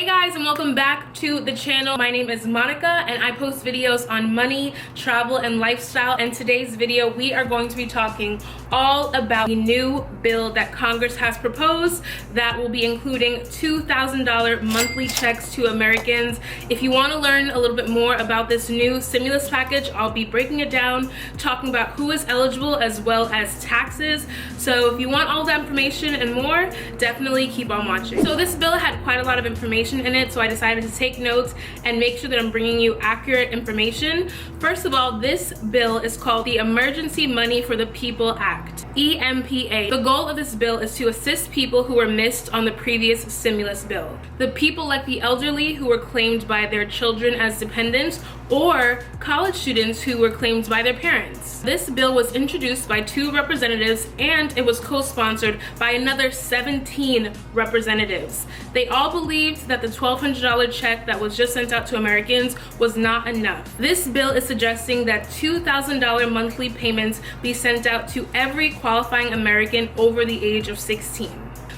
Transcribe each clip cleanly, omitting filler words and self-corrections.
Hey guys, and welcome back to the channel. My name is Monica and I post videos on money, travel, and lifestyle. And today's video we are going to be talking all about the new bill that Congress has proposed that will be including $2,000 monthly checks to Americans. If you want to learn a little bit more about this new stimulus package, I'll be breaking it down, talking about who is eligible as well as taxes. So if you want all that information and more, definitely keep on watching. So this bill had quite a lot of information in it, so I decided to take notes and make sure that I'm bringing you accurate information. First of all, this bill is called the Emergency Money for the People Act, EMPA. The goal of this bill is to assist people who were missed on the previous stimulus bill. The people like the elderly who were claimed by their children as dependents, or college students who were claimed by their parents. This bill was introduced by 2 representatives and it was co-sponsored by another 17 representatives. They all believed that the $1,200 check that was just sent out to Americans was not enough. This bill is suggesting that $2,000 monthly payments be sent out to every qualifying American over the age of 16.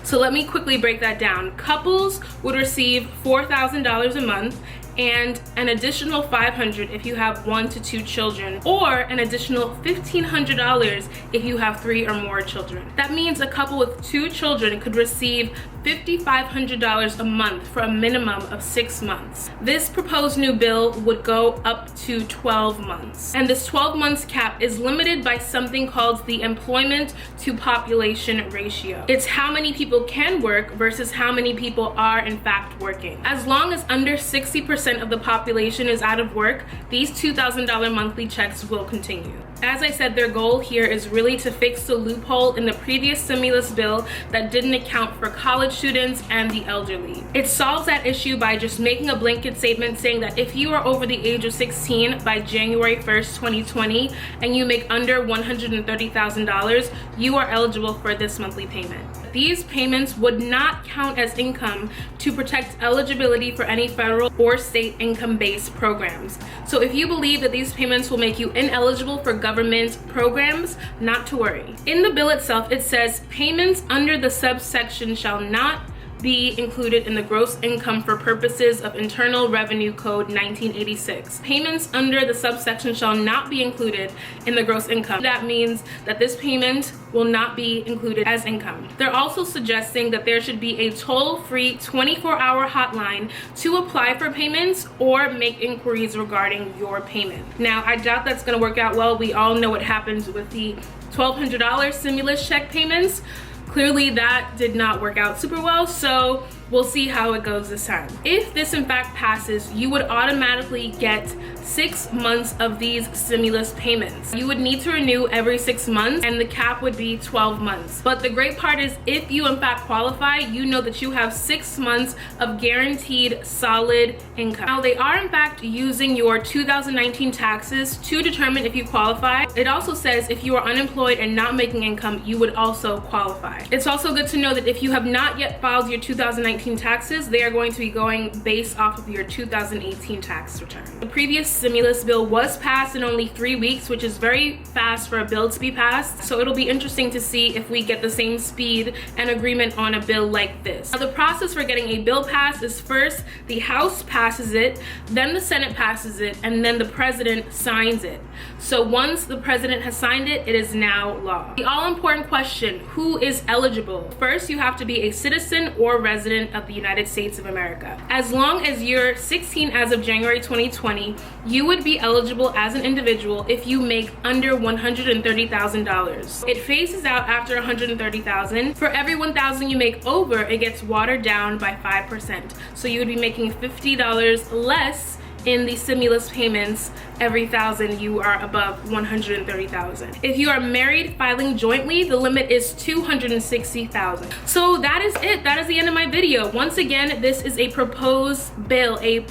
So let me quickly break that down. Couples would receive $4,000 a month and an additional $500 if you have 1 to 2 children, or an additional $1,500 if you have 3 or more children. That means a couple with 2 children could receive $5,500 a month for a minimum of 6 months. This proposed new bill would go up to 12 months. And this 12 months cap is limited by something called the employment to population ratio. It's how many people can work versus how many people are in fact working. As long as under 60% of the population is out of work, these $2,000 monthly checks will continue. As I said, their goal here is really to fix the loophole in the previous stimulus bill that didn't account for college students and the elderly. It solves that issue by just making a blanket statement saying that if you are over the age of 16 by January 1st, 2020, and you make under $130,000, you are eligible for this monthly payment. These payments would not count as income to protect eligibility for any federal or state income-based programs. So if you believe that these payments will make you ineligible for government programs, not to worry. In the bill itself, it says payments under the subsection shall not be included in the gross income for purposes of Internal Revenue Code 1986. Payments under the subsection shall not be included in the gross income. That means that this payment will not be included as income. They're also suggesting that there should be a toll-free 24-hour hotline to apply for payments or make inquiries regarding your payment. Now, I doubt that's gonna work out well. We all know what happens with the $1,200 stimulus check payments. Clearly that did not work out super well, so we'll see how it goes this time. If this in fact passes, you would automatically get 6 months of these stimulus payments. You would need to renew every 6 months and the cap would be 12 months. But the great part is if you in fact qualify, you know that you have 6 months of guaranteed solid income. Now they are in fact using your 2019 taxes to determine if you qualify. It also says if you are unemployed and not making income, you would also qualify. It's also good to know that if you have not yet filed your 2019 taxes, they are going to be going based off of your 2018 tax return. The previous stimulus bill was passed in only 3 weeks, which is very fast for a bill to be passed. So it'll be interesting to see if we get the same speed and agreement on a bill like this. Now the process for getting a bill passed is first the House passes it, then the Senate passes it, and then the President signs it. So once the President has signed it, it is now law. The all-important question, who is eligible? First, you have to be a citizen or resident of the United States of America. As long as you're 16 as of January 2020, you would be eligible as an individual if you make under $130,000. It phases out after $130,000. For every $1,000 you make over, it gets watered down by 5%. So you would be making $50 less in the stimulus payments every $1,000 you are above $130,000. If you are married filing jointly, the limit is $260,000. So that is it. That is the end of my video. Once again, this is a proposed bill. It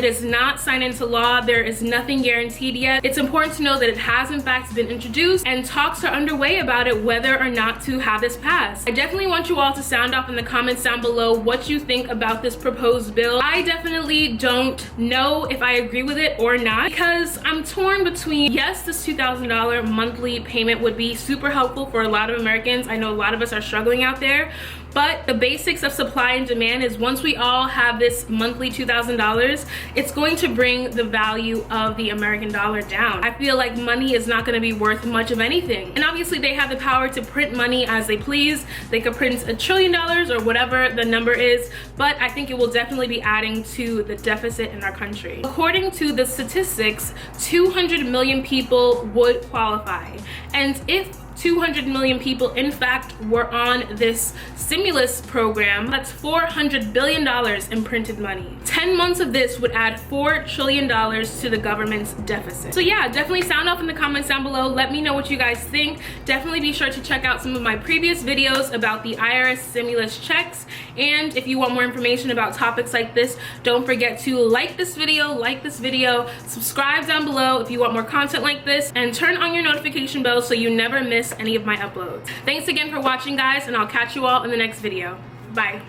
is not signed into law. There is nothing guaranteed yet. It's important to know that it has in fact been introduced and talks are underway about it whether or not to have this passed. I definitely want you all to sound off in the comments down below what you think about this proposed bill. I definitely don't know if I agree with it or not because I'm torn between, yes, this $2,000 monthly payment would be super helpful for a lot of Americans. I know a lot of us are struggling out there, But the basics of supply and demand is once we all have this monthly $2,000, it's going to bring the value of the American dollar down. I feel like money is not going to be worth much of anything. And obviously they have the power to print money as they please. They could print $1 trillion or whatever the number is, but I think it will definitely be adding to the deficit in our country. According to the statistics, 200 million people would qualify. And if 200 million people in fact were on this stimulus program, that's $400 billion in printed money. 10 months of this would add $4 trillion to the government's deficit. So yeah, definitely sound off in the comments down below. Let me know what you guys think. Definitely be sure to check out some of my previous videos about the IRS stimulus checks. And if you want more information about topics like this, don't forget to like this video, subscribe down below if you want more content like this, and turn on your notification bell so you never miss any of my uploads. Thanks again for watching, guys, and I'll catch you all in the next video. Bye.